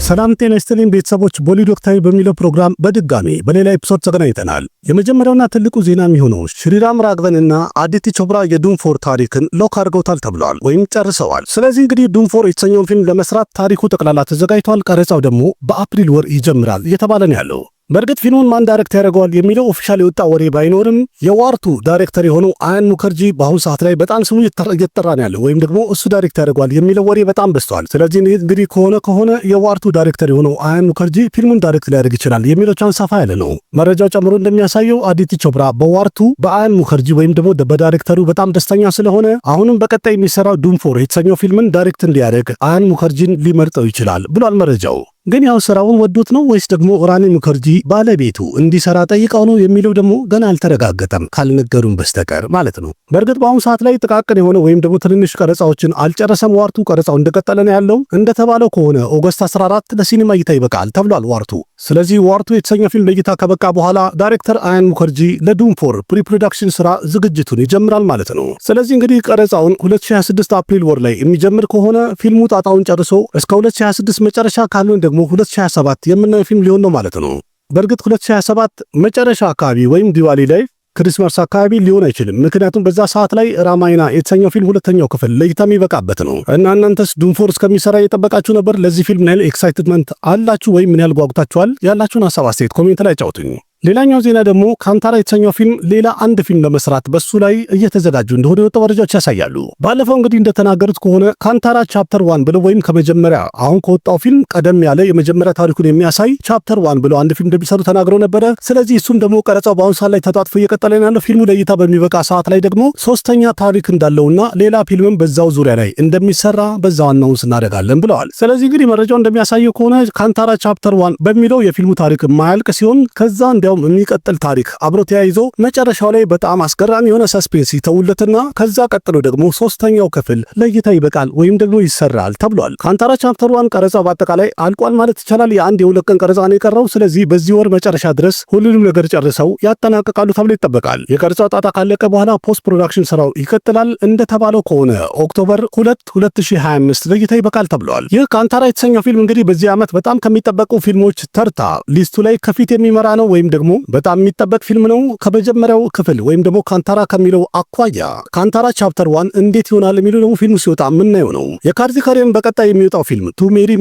ሰላም ጤና ይስጥልኝ ቤተሰቦች፣ ቦሊውድ ወቅታዊ በሚለው ፕሮግራም በድጋሚ በሌላ ኤፒሶድ ተገናኝተናል። የመጀመሪያውና ትልቁ ዜና የሚሆነው ሽሪራም ራግቨንና አዲቲ ቾፕራ የዱም 4 ታሪክን ሎክ አድርገውታል ተብሏል ወይም ጨርሰዋል። ስለዚህ እንግዲህ ዱም 4 የተሰኘውን ፊልም ለመስራት ታሪኩ ጠቅላላ ተዘጋጅቷል። ቀረጻው ደግሞ በአፕሪል ወር ይጀምራል እየተባለ ነው ያለው። በእርግጥ ፊልሙን ማን ዳይሬክት ያደርገዋል የሚለው ኦፊሻል የወጣ ወሬ ባይኖርም የዋርቱ ዳይሬክተር የሆነው አያን ሙከርጂ በአሁኑ ሰዓት ላይ በጣም ስሙ እየተጠራ ነው ያለው፣ ወይም ደግሞ እሱ ዳይሬክት ያደርገዋል የሚለው ወሬ በጣም በዝቷል። ስለዚህ እንግዲህ ከሆነ የዋርቱ ዳይሬክተር የሆነው አያን ሙከርጂ ፊልሙን ዳይሬክት ሊያደርግ ይችላል የሚለው ቻንስ ሰፋ ያለ ነው። መረጃው ጨምሮ እንደሚያሳየው አዲቲ ቾፕራ በዋርቱ በአያን ሙከርጂ ወይም ደግሞ በዳይሬክተሩ በጣም ደስተኛ ስለሆነ አሁንም በቀጣይ የሚሰራው ዱም 4 የተሰኘው ፊልምን ዳይሬክት እንዲያደርግ አያን ሙከርጂን ሊመርጠው ይችላል ብሏል መረጃው። ግን ያው ስራውን ወዶት ነው ወይስ ደግሞ ራኒ ሙከርጂ ባለቤቱ እንዲሰራ ጠይቀው ነው የሚለው ደግሞ ገና አልተረጋገጠም ካልነገሩን በስተቀር ማለት ነው። በእርግጥ በአሁኑ ሰዓት ላይ ጥቃቅን የሆነ ወይም ደግሞ ትንንሽ ቀረጻዎችን አልጨረሰም ዋርቱ። ቀረጻው እንደቀጠለ ነው ያለው። እንደተባለው ከሆነ ኦገስት 14 ለሲኒማ እይታ ይበቃል ተብሏል ዋርቱ። ስለዚህ ዋርቱ የተሰኘው ፊልም ለእይታ ከበቃ በኋላ ዳይሬክተር አያን ሙከርጂ ለዱም 4 ፕሪፕሮዳክሽን ስራ ዝግጅቱን ይጀምራል ማለት ነው። ስለዚህ እንግዲህ ቀረጻውን 2026 አፕሪል ወር ላይ የሚጀምር ከሆነ ፊልሙ ጣጣውን ጨርሶ እስከ 2026 መጨረሻ ካልሆነ ደግሞ 2027 የምናየው ፊልም ሊሆን ነው ማለት ነው። በእርግጥ 2027 መጨረሻ አካባቢ ወይም ዲዋሊ ላይ ክሪስማስ አካባቢ ሊሆን አይችልም። ምክንያቱም በዛ ሰዓት ላይ ራማይና የተሰኘው ፊልም ሁለተኛው ክፍል ለእይታ የሚበቃበት ነው እና እናንተስ ዱም 4 እስከሚሰራ እየጠበቃችሁ ነበር? ለዚህ ፊልም ምን ያህል ኤክሳይትመንት አላችሁ ወይም ምን ያህል ጓጉታችኋል? ያላችሁን ሐሳብ አስተያየት ኮሜንት ላይ ጫውቱኝ። ሌላኛው ዜና ደግሞ ካንታራ የተሰኘው ፊልም ሌላ አንድ ፊልም ለመስራት በሱ ላይ እየተዘጋጁ እንደሆነ የወጡ መረጃዎች ያሳያሉ። ባለፈው እንግዲህ እንደተናገሩት ከሆነ ካንታራ ቻፕተር 1 ብለው ወይም ከመጀመሪያ አሁን ከወጣው ፊልም ቀደም ያለ የመጀመሪያ ታሪኩን የሚያሳይ ቻፕተር 1 ብለው አንድ ፊልም እንደሚሰሩ ተናግረው ነበረ። ስለዚህ እሱም ደግሞ ቀረጻው በአሁኑ ሰዓት ላይ ተጣጥፎ እየቀጠለ ያለው ፊልሙ ለእይታ በሚበቃ ሰዓት ላይ ደግሞ ሶስተኛ ታሪክ እንዳለውና ሌላ ፊልምም በዛው ዙሪያ ላይ እንደሚሰራ በዛው አናውንስ እናደርጋለን ብለዋል። ስለዚህ እንግዲህ መረጃው እንደሚያሳየው ከሆነ ካንታራ ቻፕተር 1 በሚለው የፊልሙ ታሪክ የማያልቅ ሲሆን ከዛ እንዲያውም የሚቀጥል ታሪክ አብሮ ተያይዞ መጨረሻው ላይ በጣም አስገራሚ የሆነ ሰስፔንስ ይተውለትና ከዛ ቀጥሎ ደግሞ ሶስተኛው ክፍል ለእይታ ይበቃል ወይም ደግሞ ይሰራል ተብሏል። ካንታራ ቻፕተር 1 ቀረጻው በአጠቃላይ አልቋል ማለት ይቻላል። የአንድ የሁለት ቀን ቀረጻ ነው የቀረው። ስለዚህ በዚህ ወር መጨረሻ ድረስ ሁሉንም ነገር ጨርሰው ያጠናቀቃሉ ተብሎ ይጠበቃል። የቀረጻው ጣጣ ካለቀ በኋላ ፖስት ፕሮዳክሽን ስራው ይቀጥላል። እንደተባለው ከሆነ ኦክቶበር 2 2025 ለእይታ ይበቃል ተብሏል። ይህ ካንታራ የተሰኘው ፊልም እንግዲህ በዚህ ዓመት በጣም ከሚጠበቁ ፊልሞች ተርታ ሊስቱ ላይ ከፊት የሚመራ ነው ወይም ደግሞ በጣም የሚጠበቅ ፊልም ነው። ከመጀመሪያው ክፍል ወይም ደግሞ ካንታራ ከሚለው አኳያ ካንታራ ቻፕተር 1 እንዴት ይሆናል የሚለው ደግሞ ፊልሙ ሲወጣ የምናየው ነው። የካርቲ ካሪየን በቀጣይ የሚወጣው ፊልም ቱሜሪ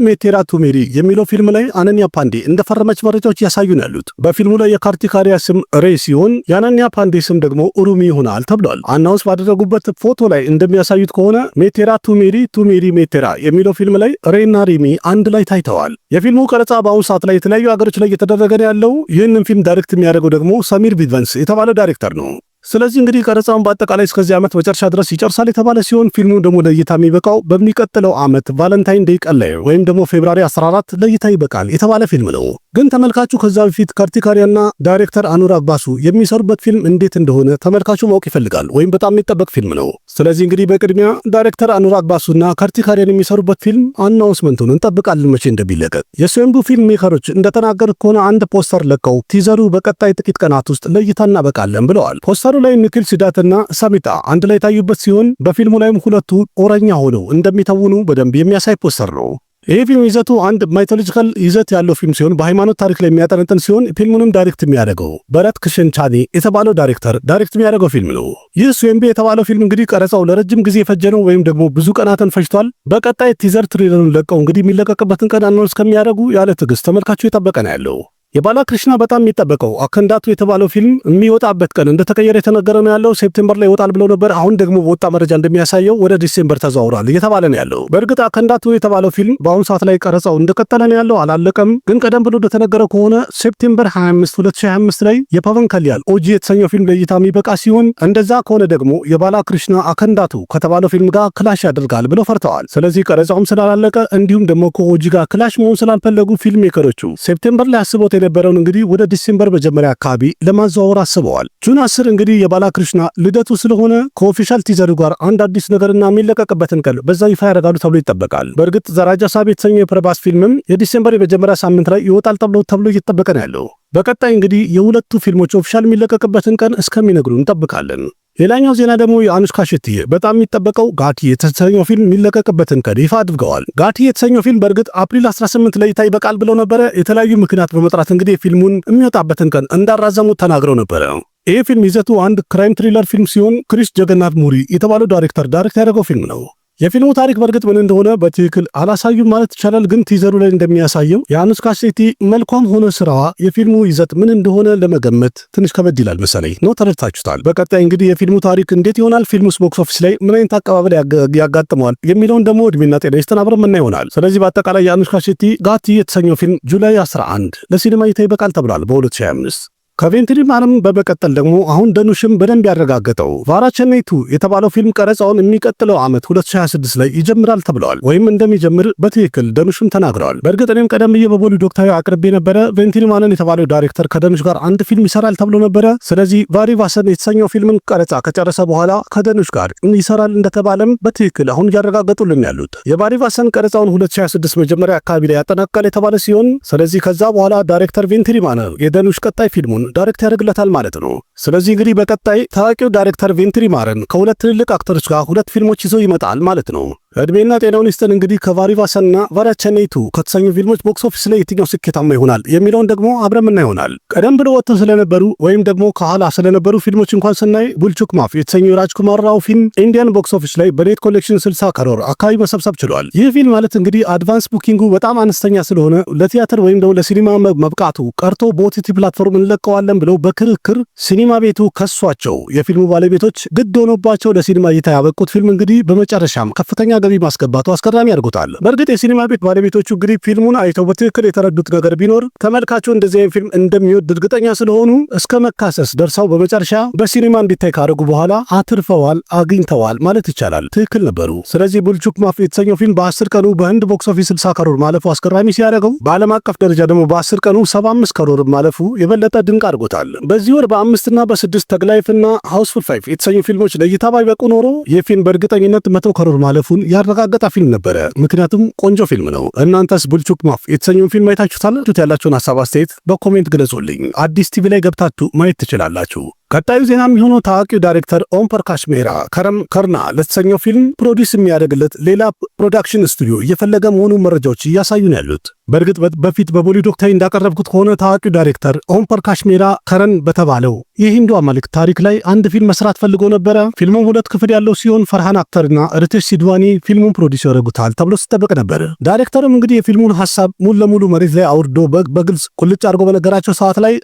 ሜቴራ ቱሜሪ የሚለው ፊልም ላይ አነንያ ፓንዴ እንደፈረመች መረጃዎች ያሳዩን ያሉት። በፊልሙ ላይ የካርቲ ካሪያ ስም ሬ ሲሆን የአነንያ ፓንዴ ስም ደግሞ ኡሩሚ ይሆናል ተብሏል። አናውንስ ባደረጉበት ፎቶ ላይ እንደሚያሳዩት ከሆነ ሜቴራ ቱሜሪ ሜቴራ የሚለው ፊልም ላይ ሬና ሪሚ አንድ ላይ ታይተዋል። የፊልሙ ቀረጻ በአሁኑ ሰዓት ላይ የተለያዩ ሀገሮች ላይ እየተደረገ ነው ያለው። ይህንን ፊልም ዳይሬክት የሚያደርገው ደግሞ ሰሚር ቪድቨንስ የተባለ ዳይሬክተር ነው። ስለዚህ እንግዲህ ቀረጻውን በአጠቃላይ እስከዚህ ዓመት መጨረሻ ድረስ ይጨርሳል የተባለ ሲሆን ፊልሙ ደግሞ ለእይታ የሚበቃው በሚቀጥለው ዓመት ቫለንታይን ዴይ ቀን ላይ ወይም ደግሞ ፌብራሪ 14 ለእይታ ይበቃል የተባለ ፊልም ነው። ግን ተመልካቹ ከዛ በፊት ካርቲ ካሪያና ዳይሬክተር አኑራግ ባሱ የሚሰሩበት ፊልም እንዴት እንደሆነ ተመልካቹ ማወቅ ይፈልጋል ወይም በጣም የሚጠበቅ ፊልም ነው። ስለዚህ እንግዲህ በቅድሚያ ዳይሬክተር አኑራግ ባሱና ካርቲ ካሪያን የሚሰሩበት ፊልም አናውንስመንቱን እንጠብቃለን መቼ እንደሚለቀቅ። የስዌምቡ ፊልም ሜከሮች እንደተናገሩት ከሆነ አንድ ፖስተር ለቀው ቲዘሩ በቀጣይ ጥቂት ቀናት ውስጥ ለእይታ እናበቃለን ብለዋል። ፖስተሩ ላይ ንክል ሲዳትና ሳሚታ አንድ ላይ ታዩበት ሲሆን በፊልሙ ላይም ሁለቱ ኦረኛ ሆነው እንደሚተውኑ በደንብ የሚያሳይ ፖስተር ነው። ይህ ፊልም ይዘቱ አንድ ማይቶሎጂካል ይዘት ያለው ፊልም ሲሆን በሃይማኖት ታሪክ ላይ የሚያጠነጥን ሲሆን ፊልሙንም ዳይሬክት የሚያደርገው በረት ክሽንቻኒ የተባለው ዳይሬክተር ዳይሬክት የሚያደርገው ፊልም ነው። ይህ ስዌምቤ የተባለው ፊልም እንግዲህ ቀረጻው ለረጅም ጊዜ የፈጀ ነው ወይም ደግሞ ብዙ ቀናትን ፈጅቷል። በቀጣይ ቲዘር ትሬለሩን ለቀው እንግዲህ የሚለቀቅበትን ቀን አናውንስ ከሚያደርጉ ያለ ትዕግስት ተመልካቹ የጠበቀ ነው ያለው። የባላክሪሽና በጣም የሚጠበቀው አከንዳቱ የተባለው ፊልም የሚወጣበት ቀን እንደተቀየረ የተነገረ ነው ያለው። ሴፕቴምበር ላይ ይወጣል ብለው ነበር። አሁን ደግሞ በወጣ መረጃ እንደሚያሳየው ወደ ዲሴምበር ተዘዋውሯል እየተባለ ነው ያለው። በእርግጥ አከንዳቱ የተባለው ፊልም በአሁኑ ሰዓት ላይ ቀረጻው እንደቀጠለ ነው ያለው፣ አላለቀም። ግን ቀደም ብሎ እንደተነገረው ከሆነ ሴፕቴምበር 25 2025 ላይ የፓቨን ከሊያል ኦጂ የተሰኘው ፊልም ለእይታ የሚበቃ ሲሆን እንደዛ ከሆነ ደግሞ የባላክሪሽና አከንዳቱ ከተባለው ፊልም ጋር ክላሽ ያደርጋል ብለው ፈርተዋል። ስለዚህ ቀረጻውም ስላላለቀ እንዲሁም ደግሞ ከኦጂ ጋር ክላሽ መሆን ስላልፈለጉ ፊልም ሜከሮቹ ሴፕቴምበር ላይ አስቦት የነበረውን እንግዲህ ወደ ዲሴምበር መጀመሪያ አካባቢ ለማዘዋወር አስበዋል። ጁን 10 እንግዲህ የባላክሪሽና ልደቱ ስለሆነ ከኦፊሻል ቲዘሩ ጋር አንድ አዲስ ነገርና የሚለቀቅበትን ቀን በዛ ይፋ ያደርጋሉ ተብሎ ይጠበቃል። በእርግጥ ዘራጃ ሳብ የተሰኘው የፕረባስ ፊልምም የዲሴምበር የመጀመሪያ ሳምንት ላይ ይወጣል ተብሎ እየተጠበቀ ነው ያለው። በቀጣይ እንግዲህ የሁለቱ ፊልሞች ኦፊሻል የሚለቀቅበትን ቀን እስከሚነግሩ እንጠብቃለን። ሌላኛው ዜና ደግሞ የአኑሽካ ሼትቲ በጣም የሚጠበቀው ጋቲ የተሰኘው ፊልም የሚለቀቅበትን ቀን ይፋ አድርገዋል። ጋቲ የተሰኘው ፊልም በእርግጥ አፕሪል 18 ለእይታ ይበቃል ብለው ነበረ። የተለያዩ ምክንያት በመጥራት እንግዲህ ፊልሙን የሚወጣበትን ቀን እንዳራዘሙት ተናግረው ነበረ። ይህ ፊልም ይዘቱ አንድ ክራይም ትሪለር ፊልም ሲሆን ክሪስ ጀገናት ሙሪ የተባለው ዳይሬክተር ዳይሬክት ያደረገው ፊልም ነው። የፊልሙ ታሪክ በእርግጥ ምን እንደሆነ በትክክል አላሳዩም ማለት ይቻላል። ግን ቲዘሩ ላይ እንደሚያሳየው የአኑሽካ ሼትቲ መልኳም ሆነ ስራዋ የፊልሙ ይዘት ምን እንደሆነ ለመገመት ትንሽ ከበድ ይላል መሰለኝ ነው። ተረድታችሁታል። በቀጣይ እንግዲህ የፊልሙ ታሪክ እንዴት ይሆናል፣ ፊልሙስ ቦክስ ኦፊስ ላይ ምን አይነት አቀባበል ያጋጥመዋል የሚለውን ደግሞ እድሜና ጤና ይስጠን አብረን ምና ይሆናል። ስለዚህ በአጠቃላይ የአኑሽካ ሼትቲ ጋቲ የተሰኘው ፊልም ጁላይ 11 ለሲኒማ እይታ ይበቃል ተብሏል በ2025። ከቬንትሪማንም በመቀጠል ደግሞ አሁን ደኑሽም በደንብ ያረጋገጠው ቫራቸኔቱ የተባለው ፊልም ቀረጻውን የሚቀጥለው ዓመት 2026 ላይ ይጀምራል ተብሏል። ወይም እንደሚጀምር በትክክል ደኑሽም ተናግረዋል። በእርግጥ እኔም ቀደም ብዬ በቦሊውድ ወቅታዊ አቅርቤ ነበረ። ቬንትሪማንን የተባለው ዳይሬክተር ከደኑሽ ጋር አንድ ፊልም ይሰራል ተብሎ ነበረ። ስለዚህ ቫሪቫሰን የተሰኘው ፊልምን ቀረጻ ከጨረሰ በኋላ ከደኑሽ ጋር ይሰራል እንደተባለም በትክክል አሁን እያረጋገጡልን ያሉት። የቫሪቫሰን ቀረጻውን 2026 መጀመሪያ አካባቢ ላይ ያጠናቅቃል የተባለ ሲሆን ስለዚህ ከዛ በኋላ ዳይሬክተር ቬንትሪማን የደኑሽ ቀጣይ ፊልሙን ዳይሬክት ያደርግለታል ማለት ነው። ስለዚህ እንግዲህ በቀጣይ ታዋቂው ዳይሬክተር ቬንትሪማን ከሁለት ትልልቅ አክተሮች ጋር ሁለት ፊልሞች ይዞ ይመጣል ማለት ነው። እድሜና ጤናውን ይስጠን። እንግዲህ ከቫሪቫሰንና ቫራቸኔቱ ከተሰኙ ፊልሞች ቦክስ ኦፊስ ላይ የትኛው ስኬታማ ይሆናል የሚለውን ደግሞ አብረን ምና ይሆናል። ቀደም ብለው ወጥተው ስለነበሩ ወይም ደግሞ ከኋላ ስለነበሩ ፊልሞች እንኳን ስናይ ቡልቹክ ማፍ የተሰኘው የራጅኩማር ራው ፊልም ኢንዲያን ቦክስ ኦፊስ ላይ በኔት ኮሌክሽን 60 ከሮር አካባቢ መሰብሰብ ችሏል። ይህ ፊልም ማለት እንግዲህ አድቫንስ ቡኪንጉ በጣም አነስተኛ ስለሆነ ለቲያትር ወይም ደግሞ ለሲኒማ መብቃቱ ቀርቶ በኦቲቲ ፕላትፎርም እንለቀዋለን ብለው በክርክር ሲኒማ ቤቱ ከሷቸው የፊልሙ ባለቤቶች ግድ ሆኖባቸው ለሲኒማ እይታ ያበቁት ፊልም እንግዲህ በመጨረሻም ከፍተኛ ገቢ ማስገባቱ አስገራሚ ያርጉታል። በእርግጥ የሲኒማ ቤት ባለቤቶቹ እንግዲህ ፊልሙን አይተው በትክክል የተረዱት ነገር ቢኖር ተመልካቹ እንደዚህ አይነት ፊልም እንደሚወድ እርግጠኛ ስለሆኑ እስከ መካሰስ ደርሰው በመጨረሻ በሲኒማ እንዲታይ ካደረጉ በኋላ አትርፈዋል፣ አግኝተዋል ማለት ይቻላል። ትክክል ነበሩ። ስለዚህ ቡልቹክ ማፍ የተሰኘው ፊልም በ10 ቀኑ በህንድ ቦክስ ኦፊስ 60 ከሮር ማለፉ አስገራሚ ሲያደርገው በዓለም አቀፍ ደረጃ ደግሞ በ10 ቀኑ 75 ከሮር ማለፉ የበለጠ ድንቅ አድርጎታል። በዚህ ወር በ5 እና በ6 ተግላይፍና ሃውስፉል 5 የተሰኙ ፊልሞች ለእይታ ባይበቁ ኖሮ ይህ ፊልም በእርግጠኝነት 100 ከሮር ማለፉን ያረጋገጠ ፊልም ነበረ። ምክንያቱም ቆንጆ ፊልም ነው። እናንተስ ቡልቹክ ማፍ የተሰኘውን ፊልም አይታችሁታል? ያላችሁን ሐሳብ አስተያየት በኮሜንት ግለጹልኝ። አዲስ ቲቪ ላይ ገብታችሁ ማየት ትችላላችሁ። ቀጣዩ ዜና የሚሆነው ታዋቂው ዳይሬክተር ኦም ፕርካሽ ሜህራ ከርና ለተሰኘው ፊልም ፕሮዲውስ የሚያደርግለት ሌላ ፕሮዳክሽን ስቱዲዮ እየፈለገ መሆኑን መረጃዎች እያሳዩ ነው ያሉት። በእርግጥ በፊት በቦሊውድ ወቅታዊ እንዳቀረብኩት ከሆነ ታዋቂው ዳይሬክተር ኦም ፕርካሽ ሜህራ ከረን በተባለው የሂንዱ አማልክት ታሪክ ላይ አንድ ፊልም መስራት ፈልጎ ነበረ። ፊልሙ 2 ክፍል ያለው ሲሆን ፈርሃን አክተርና ሪቴሽ ሲድዋኒ ፊልሙን ፕሮዲውስ ያደርጉታል ተብሎ ሲጠበቅ ነበር። ዳይሬክተርም እንግዲህ የፊልሙን ሐሳብ ሙሉ ለሙሉ መሬት ላይ አውርዶ በግልጽ ቁልጭ አድርጎ በነገራቸው ሰዓት ላይ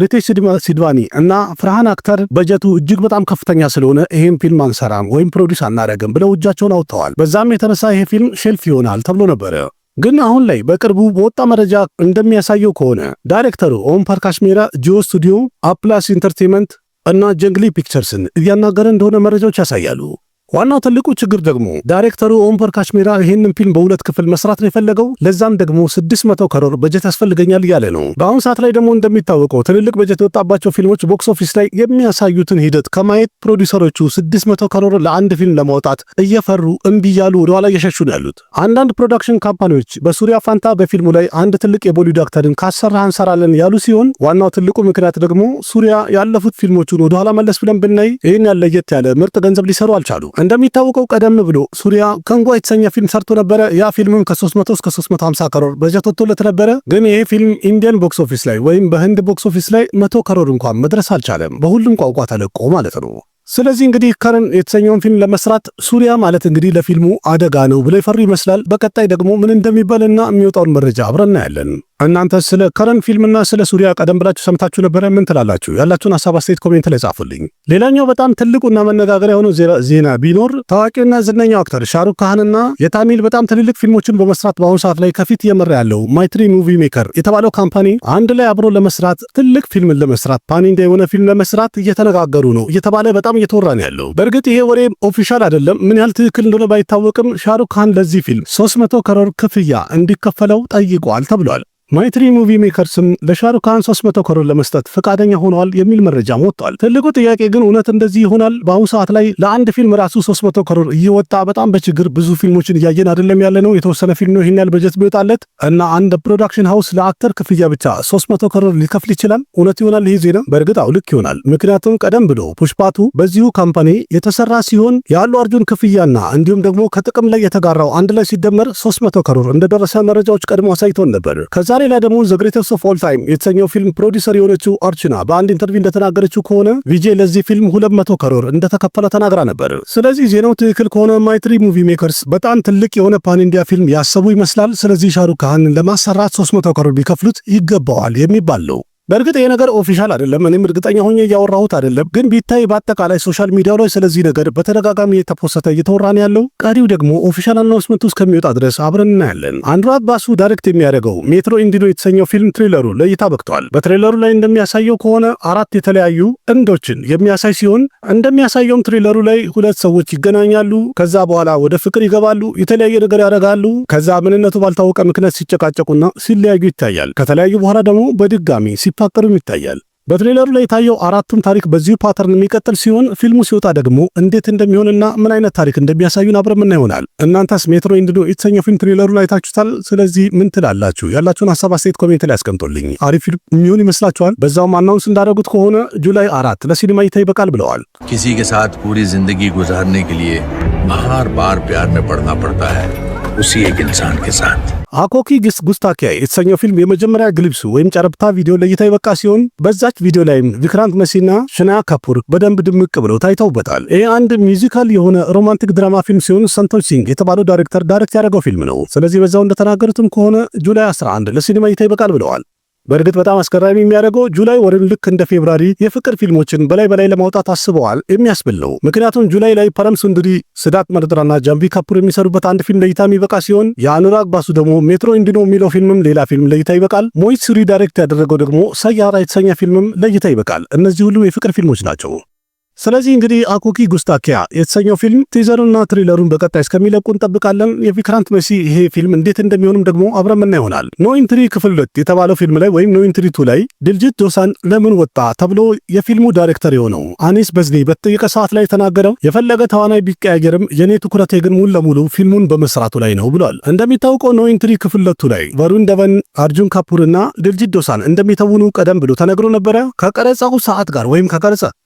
ሪቴሽ ሲድዋኒ እና ፈርሃን አክተር በጀቱ እጅግ በጣም ከፍተኛ ስለሆነ ይሄን ፊልም አንሰራም ወይም ፕሮዲውስ አናደርግም ብለው እጃቸውን አውጥተዋል። በዛም የተነሳ ይሄ ፊልም ሼልፍ ይሆናል ተብሎ ነበረ። ግን አሁን ላይ በቅርቡ በወጣ መረጃ እንደሚያሳየው ከሆነ ዳይሬክተሩ ኦም ፕርካሽ ሜህራ ጂኦ ስቱዲዮ፣ አፕላስ ኢንተርቴይንመንት እና ጀንግሊ ፒክቸርስን እያናገረ እንደሆነ መረጃዎች ያሳያሉ። ዋናው ትልቁ ችግር ደግሞ ዳይሬክተሩ ኦም ፕርካሽ ሜህራ ይህንን ፊልም በ2 ክፍል መስራት ነው የፈለገው። ለዛም ደግሞ 600 ከሮር በጀት ያስፈልገኛል እያለ ነው። በአሁኑ ሰዓት ላይ ደግሞ እንደሚታወቀው ትልልቅ በጀት የወጣባቸው ፊልሞች ቦክስ ኦፊስ ላይ የሚያሳዩትን ሂደት ከማየት ፕሮዲውሰሮቹ 600 ከሮር ለአንድ ፊልም ለማውጣት እየፈሩ እምቢ እያሉ ወደኋላ እየሸሹ ነው ያሉት። አንዳንድ ፕሮዳክሽን ካምፓኒዎች በሱሪያ ፋንታ በፊልሙ ላይ አንድ ትልቅ የቦሊውድ አክተርን ካሰራ እንሰራለን ያሉ ሲሆን ዋናው ትልቁ ምክንያት ደግሞ ሱሪያ ያለፉት ፊልሞቹን ወደኋላ መለስ ብለን ብናይ ይህን ያለየት ያለ ምርጥ ገንዘብ ሊሰሩ አልቻሉ። እንደሚታወቀው ቀደም ብሎ ሱሪያ ከንጓ የተሰኘ ፊልም ሰርቶ ነበረ። ያ ፊልምም ከ300 እስከ 350 ከሮር በጀት ወጥቶለት ነበረ። ግን ይሄ ፊልም ኢንዲያን ቦክስ ኦፊስ ላይ ወይም በህንድ ቦክስ ኦፊስ ላይ 100 ከሮር እንኳን መድረስ አልቻለም። በሁሉም ቋንቋ ተለቆ ማለት ነው። ስለዚህ እንግዲህ ከረን የተሰኘውን ፊልም ለመስራት ሱሪያ ማለት እንግዲህ ለፊልሙ አደጋ ነው ብለው ይፈሩ ይመስላል። በቀጣይ ደግሞ ምን እንደሚባልና የሚወጣውን መረጃ አብረን እናያለን። እናንተ ስለ ከረን ፊልምና ስለ ሱሪያ ቀደም ብላችሁ ሰምታችሁ ነበረ? ምን ትላላችሁ? ያላችሁን ሐሳብ አስተያየት ኮሜንት ላይ ጻፉልኝ። ሌላኛው በጣም ትልቁና መነጋገሪያ የሆነው ዜና ቢኖር ታዋቂውና ዝነኛው አክተር ሻሩክ ካህንና የታሚል በጣም ትልልቅ ፊልሞችን በመስራት በአሁኑ ሰዓት ላይ ከፊት እየመራ ያለው ማይትሪ ሙቪ ሜከር የተባለው ካምፓኒ አንድ ላይ አብሮ ለመስራት ትልቅ ፊልምን ለመስራት ፓን ኢንዲያ የሆነ ፊልም ለመስራት እየተነጋገሩ ነው እየተባለ በጣም እየተወራ ነው ያለው። በእርግጥ ይሄ ወሬ ኦፊሻል አይደለም፣ ምን ያህል ትክክል እንደሆነ ባይታወቅም ሻሩክ ካህን ለዚህ ፊልም 300 ከሮር ክፍያ እንዲከፈለው ጠይቋል ተብሏል። ማይትሪ ሙቪ ሜከርስም ለሻሩክ ካን 300 ክሮር ለመስጠት ፈቃደኛ ሆነዋል የሚል መረጃ ወጥቷል። ትልቁ ጥያቄ ግን እውነት እንደዚህ ይሆናል? በአሁኑ ሰዓት ላይ ለአንድ ፊልም ራሱ 300 ክሮር እየወጣ በጣም በችግር ብዙ ፊልሞችን እያየን አይደለም ያለ ነው። የተወሰነ ፊልም ነው ይሄን ያህል በጀት ቢወጣለት እና አንድ ፕሮዳክሽን ሃውስ ለአክተር ክፍያ ብቻ 300 ክሮር ሊከፍል ይችላል? እውነት ይሆናል ይሄ ዜና? በእርግጥ ልክ ይሆናል። ምክንያቱም ቀደም ብሎ ፑሽፓቱ በዚሁ ካምፓኒ የተሰራ ሲሆን ያሉ አርጁን ክፍያና እንዲሁም ደግሞ ከጥቅም ላይ የተጋራው አንድ ላይ ሲደመር 300 ክሮር እንደደረሰ መረጃዎች ቀድሞ አሳይቶን ነበር። ከዛ ሌላ ደግሞ ዘ ግሬተስት ኦፍ ኦል ታይም የተሰኘው ፊልም ፕሮዲውሰር የሆነችው አርችና በአንድ ኢንተርቪው እንደተናገረችው ከሆነ ቪጄ ለዚህ ፊልም 200 ክሮር እንደተከፈለ ተናግራ ነበር። ስለዚህ ዜናው ትክክል ከሆነ ማይትሪ ሙቪ ሜከርስ በጣም ትልቅ የሆነ ፓን ኢንዲያ ፊልም ያሰቡ ይመስላል። ስለዚህ ሻሩክ ካን ለማሰራት 300 ክሮር ቢከፍሉት ይገባዋል የሚባል ነው። በእርግጥ ይሄ ነገር ኦፊሻል አይደለም፣ እኔም እርግጠኛ ሆኜ እያወራሁት አይደለም። ግን ቢታይ በአጠቃላይ ሶሻል ሚዲያው ላይ ስለዚህ ነገር በተደጋጋሚ የተፖሰተ እየተወራን ያለው፣ ቀሪው ደግሞ ኦፊሻል አናውንስመንት እስከሚወጣ ድረስ አብረን እናያለን። አንድራግ ባሱ ዳይሬክት የሚያደርገው ሜትሮ ኢንዲኖ የተሰኘው ፊልም ትሬለሩ ለእይታ በቅቷል። በትሬለሩ ላይ እንደሚያሳየው ከሆነ 4 የተለያዩ ጥንዶችን የሚያሳይ ሲሆን እንደሚያሳየውም ትሬለሩ ላይ 2 ሰዎች ይገናኛሉ። ከዛ በኋላ ወደ ፍቅር ይገባሉ፣ የተለያየ ነገር ያደርጋሉ። ከዛ ምንነቱ ባልታወቀ ምክንያት ሲጨቃጨቁና ሲለያዩ ይታያል። ከተለያዩ በኋላ ደግሞ በድጋሚ ሲፋቀሩም ይታያል። በትሬለሩ ላይ የታየው 4ቱም ታሪክ በዚሁ ፓተርን የሚቀጥል ሲሆን ፊልሙ ሲወጣ ደግሞ እንዴት እንደሚሆንና ምን አይነት ታሪክ እንደሚያሳዩን አብረን እና ይሆናል። እናንተስ ሜትሮ ኢንዲኖ የተሰኘው ፊልም ትሬለሩን አይታችሁታል? ስለዚህ ምን ትላላችሁ? ያላችሁን ሐሳብ አስተያየት ኮሜንት ላይ አስቀምጡልኝ። አሪፍ ፊልም የሚሆን ይመስላችኋል? በዛውም አናውንስ እንዳደረጉት ከሆነ ጁላይ 4 ለሲኒማ እይታ ይበቃል ብለዋል። किसी के साथ पूरी जिंदगी गुजारने के लिए बार बार प्यार में पड़ना पड़ता है उसी एक इंसान के साथ አኮኪ ጉስታኪያ የተሰኘው ፊልም የመጀመሪያ ግሊፕስ ወይም ጨረብታ ቪዲዮ ለእይታ ይበቃ ሲሆን በዛች ቪዲዮ ላይም ቪክራንት መሲና ሽናያ ካፑር በደንብ ድምቅ ብለው ታይተውበታል። ይህ አንድ ሚውዚካል የሆነ ሮማንቲክ ድራማ ፊልም ሲሆን ሰንቶሽ ሲንግ የተባለው ዳይሬክተር ዳይሬክት ያደረገው ፊልም ነው። ስለዚህ በዛው እንደተናገሩትም ከሆነ ጁላይ 11 ለሲኒማ እይታ ይበቃል ብለዋል። በእርግጥ በጣም አስገራሚ የሚያደርገው ጁላይ ወርን ልክ እንደ ፌብራሪ የፍቅር ፊልሞችን በላይ ለማውጣት አስበዋል የሚያስብል ነው። ምክንያቱም ጁላይ ላይ ፐረም ሱንደሪ፣ ሲዳርት መልሆትራና ጃንቪ ካፑር የሚሰሩበት አንድ ፊልም ለእይታ የሚበቃ ሲሆን የአኑራግ ባሱ ደግሞ ሜትሮ ኢንዲኖ የሚለው ፊልምም ሌላ ፊልም ለእይታ ይበቃል። ሞሂት ሱሪ ዳይሬክት ያደረገው ደግሞ ሰያራ የተሰኘ ፊልምም ለእይታ ይበቃል። እነዚህ ሁሉ የፍቅር ፊልሞች ናቸው። ስለዚህ እንግዲህ አኮኪ ጉስታኪያ የተሰኘው ፊልም ቲዘሩና ትሪለሩን በቀጣይ እስከሚለቁ እንጠብቃለን። የቪክራንት መሲ ይሄ ፊልም እንዴት እንደሚሆንም ደግሞ አብረን ምና ይሆናል። ኖ ኢንትሪ ክፍል 2 የተባለው ፊልም ላይ ወይም ኖ ኢንትሪ 2 ላይ ድልጅት ዶሳን ለምን ወጣ ተብሎ የፊልሙ ዳይሬክተር የሆነው አኒስ በዝኒ በተጠየቀ ሰዓት ላይ የተናገረው የፈለገ ተዋናይ ቢቀያየርም የኔ ትኩረቴ ግን ሙሉ ለሙሉ ፊልሙን በመስራቱ ላይ ነው ብሏል። እንደሚታወቀው ኖ ኢንትሪ ክፍል 2 ላይ ቨሩን ደቨን፣ አርጁን ካፑርና ድልጅት ዶሳን እንደሚተውኑ ቀደም ብሎ ተነግሮ ነበረ። ከቀረጻው ሰዓት ጋር ወይም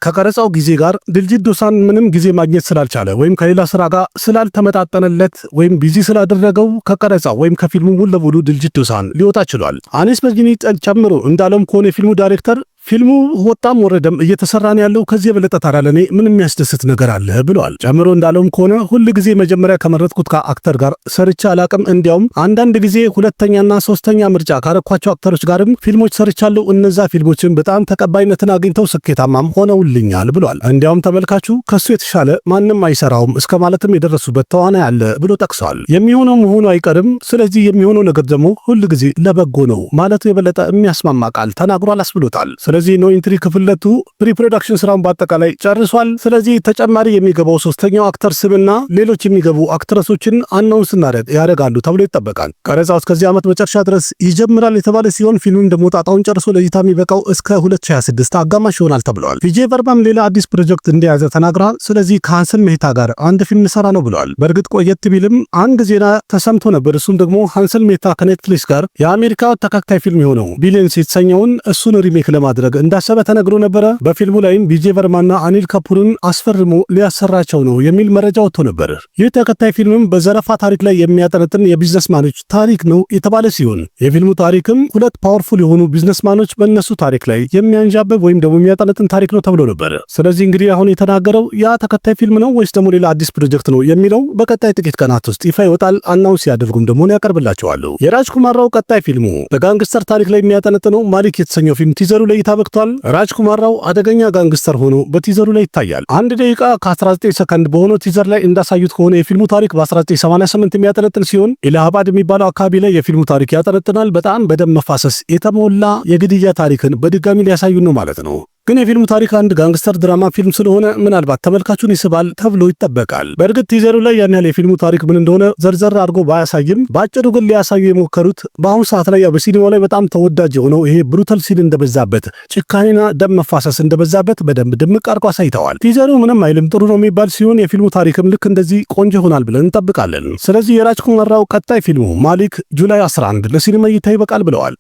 ከቀረጻው ጊዜ ጋር ድልጅት ዶሳን ምንም ጊዜ ማግኘት ስላልቻለ ወይም ከሌላ ስራ ጋር ስላልተመጣጠነለት ወይም ቢዚ ስላደረገው ከቀረጻው ወይም ከፊልሙ ሙሉ ለሙሉ ድልጅት ዶሳን ሊወጣ ችሏል። አኒስ በዝኒ ጨምሮ እንዳለም ከሆነ የፊልሙ ዳይሬክተር ፊልሙ ወጣም ወረደም እየተሰራን ያለው ከዚህ የበለጠ ታዲያ ለኔ ምን የሚያስደስት ነገር አለ ብለዋል። ጨምሮ እንዳለውም ከሆነ ሁል ጊዜ መጀመሪያ ከመረጥኩት ከአክተር ጋር ሰርቻ አላቅም፣ እንዲያውም አንዳንድ ጊዜ ሁለተኛና ሶስተኛ ምርጫ ካረኳቸው አክተሮች ጋርም ፊልሞች ሰርቻለሁ። እነዛ ፊልሞችን በጣም ተቀባይነትን አግኝተው ስኬታማም ሆነውልኛል ብለዋል። እንዲያውም ተመልካቹ ከሱ የተሻለ ማንም አይሰራውም እስከ ማለትም የደረሱበት ተዋናይ አለ ብሎ ጠቅሰዋል። የሚሆነው መሆኑ አይቀርም። ስለዚህ የሚሆነው ነገር ደግሞ ሁል ጊዜ ለበጎ ነው ማለቱ የበለጠ የሚያስማማ ቃል ተናግሯል አስብሎታል። ስለዚህ ኖ ኢንትሪ ክፍል 2 ፕሪ ፕሮዳክሽን ስራውን በአጠቃላይ ጨርሷል። ስለዚህ ተጨማሪ የሚገባው ሶስተኛው አክተር ስምና ሌሎች የሚገቡ አክትረሶችን አናውንስ ያደርጋሉ ተብሎ ይጠበቃል። ቀረጻው እስከዚህ ዓመት መጨረሻ ድረስ ይጀምራል የተባለ ሲሆን ፊልሙም ደግሞ ጣጣውን ጨርሶ ለእይታ የሚበቃው እስከ 2026 አጋማሽ ይሆናል ተብሏል። ቪጄ ቨርማም ሌላ አዲስ ፕሮጀክት እንደያዘ ተናግሯል። ስለዚህ ከሃንሰን ሜታ ጋር አንድ ፊልም ሰራ ነው ብለዋል። በእርግጥ ቆየት ቢልም አንድ ዜና ተሰምቶ ነበር። እሱም ደግሞ ሃንሰን ሜታ ከኔትፍሊክስ ጋር የአሜሪካ ተከታታይ ፊልም የሆነው ቢሊየንስ የተሰኘውን እሱን ሪሜክ ለማድረግ እንዳሰበ ተነግሮ ነበረ። በፊልሙ ላይም ቪጄ ቨርማና አኒል ካፑርን አስፈርሞ ሊያሰራቸው ነው የሚል መረጃ ወጥቶ ነበር። ይህ ተከታይ ፊልምም በዘረፋ ታሪክ ላይ የሚያጠነጥን የቢዝነስማኖች ታሪክ ነው የተባለ ሲሆን የፊልሙ ታሪክም 2 ፓወርፉል የሆኑ ቢዝነስማኖች በእነሱ ታሪክ ላይ የሚያንዣብብ ወይም ደግሞ የሚያጠነጥን ታሪክ ነው ተብሎ ነበር። ስለዚህ እንግዲህ አሁን የተናገረው ያ ተከታይ ፊልም ነው ወይስ ደግሞ ሌላ አዲስ ፕሮጀክት ነው የሚለው በቀጣይ ጥቂት ቀናት ውስጥ ይፋ ይወጣል። አናውንስ ሲያደርጉም ደግሞ ያቀርብላቸዋለሁ። የራጅ ኩማራው ቀጣይ ፊልሙ በጋንግስተር ታሪክ ላይ የሚያጠነጥነው ማሊክ የተሰኘው ፊልም ቲዘሩ ላይ በቅቷል። ራጅ ኩማራው አደገኛ ጋንግስተር ሆኖ በቲዘሩ ላይ ይታያል። 1 ደቂቃ ከ19 ሰከንድ በሆነው ቲዘር ላይ እንዳሳዩት ከሆነ የፊልሙ ታሪክ በ1988 የሚያጠነጥን ሲሆን ኢላሃባድ የሚባለው አካባቢ ላይ የፊልሙ ታሪክ ያጠነጥናል። በጣም በደም መፋሰስ የተሞላ የግድያ ታሪክን በድጋሚ ሊያሳዩን ነው ማለት ነው። ግን የፊልሙ ታሪክ አንድ ጋንግስተር ድራማ ፊልም ስለሆነ ምናልባት ተመልካቹን ይስባል ተብሎ ይጠበቃል። በእርግጥ ቲዘሩ ላይ ያን ያህል የፊልሙ ታሪክ ምን እንደሆነ ዘርዘር አድርጎ ባያሳይም በአጭሩ ግን ሊያሳዩ የሞከሩት በአሁኑ ሰዓት ላይ በሲኒማው ላይ በጣም ተወዳጅ የሆነው ይሄ ብሩታል ሲን እንደበዛበት፣ ጭካኔና ደም መፋሰስ እንደበዛበት በደንብ ድምቅ አድርጎ አሳይተዋል። ቲዘሩ ምንም አይልም ጥሩ ነው የሚባል ሲሆን የፊልሙ ታሪክም ልክ እንደዚህ ቆንጆ ይሆናል ብለን እንጠብቃለን። ስለዚህ የራጅ ኩማራው ቀጣይ ፊልሙ ማሊክ ጁላይ 11 ለሲኒማ እይታ ይበቃል ብለዋል።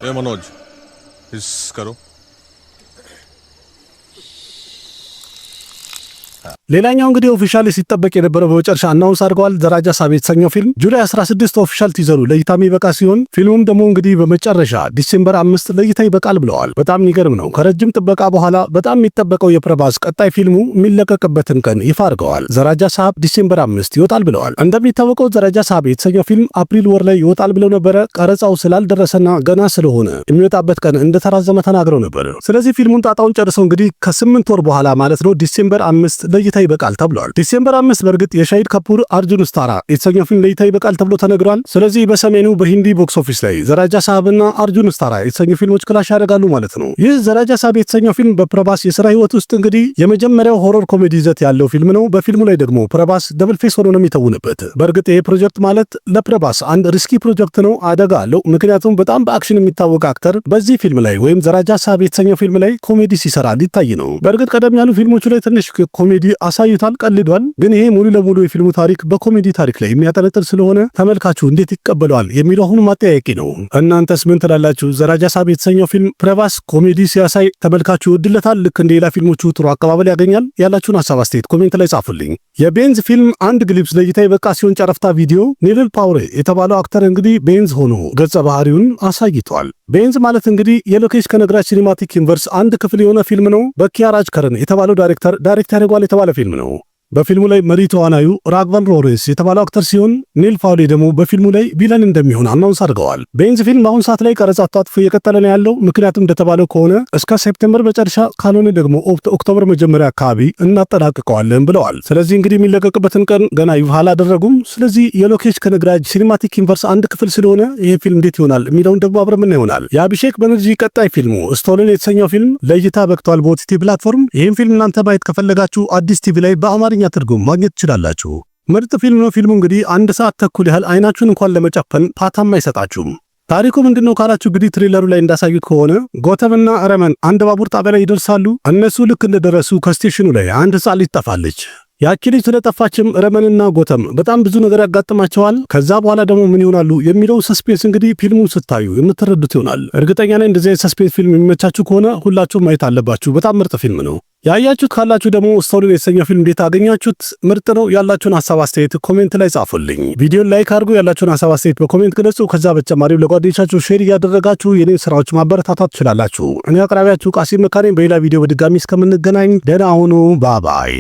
ሌላኛው እንግዲህ ኦፊሻሊ ሲጠበቅ የነበረው በመጨረሻ አናውንስ አድርገዋል። ዘራጃ ሳብ የተሰኘው ፊልም ጁላይ 16 ኦፊሻል ቲዘሩ ለእይታ የሚበቃ ሲሆን ፊልሙም ደግሞ እንግዲህ በመጨረሻ ዲሴምበር 5 ለእይታ ይበቃል ብለዋል። በጣም የሚገርም ነው። ከረጅም ጥበቃ በኋላ በጣም የሚጠበቀው የፕረባስ ቀጣይ ፊልሙ የሚለቀቅበትን ቀን ይፋ አድርገዋል። ዘራጃ ሳብ ዲሴምበር 5 ይወጣል ብለዋል። እንደሚታወቀው ዘራጃ ሳብ የተሰኘው ፊልም አፕሪል ወር ላይ ይወጣል ብለው ነበረ። ቀረጻው ስላልደረሰና ገና ስለሆነ የሚወጣበት ቀን እንደተራዘመ ተናግረው ነበር። ስለዚህ ፊልሙን ጣጣውን ጨርሰው እንግዲህ ከ8 ወር በኋላ ማለት ነው ዲሴምበር 5 ለእይታ ይበቃል ተብሏል። ዲሴምበር 5 በእርግጥ የሻሂድ ካፑር አርጁን ስታራ የተሰኘው ፊልም ለእይታ ይበቃል ተብሎ ተነግሯል። ስለዚህ በሰሜኑ በሂንዲ ቦክስ ኦፊስ ላይ ዘራጃ ሳብና አርጁን ስታራ የተሰኙ ፊልሞች ክላሽ ያደርጋሉ ማለት ነው። ይህ ዘራጃ ሳብ የተሰኘው ፊልም በፕረባስ የሥራ ህይወት ውስጥ እንግዲህ የመጀመሪያው ሆረር ኮሜዲ ይዘት ያለው ፊልም ነው። በፊልሙ ላይ ደግሞ ፕረባስ ደብል ፌስ ሆኖ ነው የሚተውንበት። በእርግጥ ይሄ ፕሮጀክት ማለት ለፕረባስ አንድ ሪስኪ ፕሮጀክት ነው፣ አደጋ አለው። ምክንያቱም በጣም በአክሽን የሚታወቅ አክተር በዚህ ፊልም ላይ ወይም ዘራጃ ሳብ የተሰኘው ፊልም ላይ ኮሜዲ ሲሰራ ሊታይ ነው። በእርግጥ ቀደም ያሉ ፊልሞቹ ላይ ትንሽ ኮሜዲ አሳይቷል፣ ቀልዷል። ግን ይሄ ሙሉ ለሙሉ የፊልሙ ታሪክ በኮሜዲ ታሪክ ላይ የሚያጠነጥን ስለሆነ ተመልካቹ እንዴት ይቀበለዋል የሚለው አሁን ማጠያየቂ ነው። እናንተስ ምን ትላላችሁ? ዘራጃ ሳብ የተሰኘው ፊልም ፕረባስ ኮሜዲ ሲያሳይ ተመልካቹ ይወድለታል? ልክ እንደ ሌላ ፊልሞቹ ጥሩ አቀባበል ያገኛል? ያላችሁን ሐሳብ አስተያየት ኮሜንት ላይ ጻፉልኝ። የቤንዝ ፊልም አንድ ግሊፕስ ለእይታ የበቃ ሲሆን ጨረፍታ ቪዲዮ ኒል ፓውሬ የተባለው አክተር እንግዲህ ቤንዝ ሆኖ ገጸ ባህሪውን አሳይቷል። ቤንዝ ማለት እንግዲህ የሎኬሽ ከነገራችን ሲኒማቲክ ዩኒቨርስ አንድ ክፍል የሆነ ፊልም ነው። በኪያራጅ ከረን የተባለው ዳይሬክተር ያደርጓል የተባለ ፊልም ነው። በፊልሙ ላይ መሪ ተዋናዩ ራግቫን ሮሬስ የተባለው አክተር ሲሆን ኒል ፋውሌ ደግሞ በፊልሙ ላይ ቪለን እንደሚሆን አናውንስ አድርገዋል። ቤንዝ ፊልም በአሁኑ ሰዓት ላይ ቀረጻ አጣጥፎ እየቀጠለ ነው ያለው። ምክንያቱም እንደተባለው ከሆነ እስከ ሴፕቴምበር መጨረሻ ካልሆነ ደግሞ ኦክቶበር መጀመሪያ አካባቢ እናጠናቅቀዋለን ብለዋል። ስለዚህ እንግዲህ የሚለቀቅበትን ቀን ገና ይፋ አላደረጉም። ስለዚህ የሎኬሽ ከነግራጅ ሲኒማቲክ ዩኒቨርስ አንድ ክፍል ስለሆነ ይሄ ፊልም እንዴት ይሆናል የሚለውን ደግሞ አብረን ምን ይሆናል። የአቢሼክ በነርጂ ቀጣይ ፊልሙ ስቶልን የተሰኘው ፊልም ለእይታ በቅቷል በኦቲቲ ፕላትፎርም። ይህም ፊልም እናንተ ማየት ከፈለጋችሁ አዲስ ቲቪ ላይ በአማርኛ ትርጉም ማግኘት ትችላላችሁ። ምርጥ ፊልም ነው። ፊልሙ እንግዲህ 1 ሰዓት ተኩል ያህል አይናችሁን እንኳን ለመጨፈን ፓታም አይሰጣችሁም። ታሪኩ ምንድነው ካላችሁ እንግዲህ ትሬለሩ ላይ እንዳሳዩት ከሆነ ጎተምና ረመን አንድ ባቡር ጣቢያ ላይ ይደርሳሉ። እነሱ ልክ እንደደረሱ ከስቴሽኑ ላይ አንድ ሕፃን ልጅ ትጠፋለች። ያቺ ልጅ ስለጠፋችም ረመንና ጎተም በጣም ብዙ ነገር ያጋጥማቸዋል። ከዛ በኋላ ደግሞ ምን ይሆናሉ የሚለው ሰስፔንስ እንግዲህ ፊልሙን ስታዩ የምትረዱት ይሆናል። እርግጠኛ ነኝ እንደዚህ ሰስፔንስ ፊልም የሚመቻችሁ ከሆነ ሁላችሁም ማየት አለባችሁ። በጣም ምርጥ ፊልም ነው። ያያችሁት ካላችሁ ደግሞ ስቶሪን የተሰኘው ፊልም እንዴት አገኛችሁት? ምርጥ ነው። ያላችሁን ሐሳብ አስተያየት ኮሜንት ላይ ጻፉልኝ። ቪዲዮን ላይክ አድርጉ። ያላችሁን ሐሳብ አስተያየት በኮሜንት ገለጹ። ከዛ በተጨማሪም ለጓደኞቻችሁ ሼር እያደረጋችሁ የኔን ስራዎች ማበረታታት ትችላላችሁ። እኔ አቅራቢያችሁ ቃሲም መካኔ። በሌላ ቪዲዮ በድጋሚ እስከምንገናኝ ደህና ሁኑ። ባባይ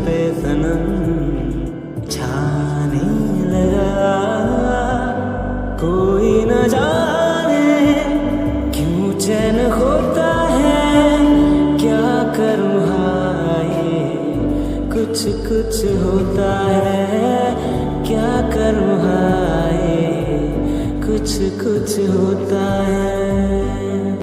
पे सनम छाने लगा, कोई न जाने क्यों चैन होता है, क्या करूँ हाय कुछ कुछ होता है, क्या करूँ हाय कुछ कुछ होता है।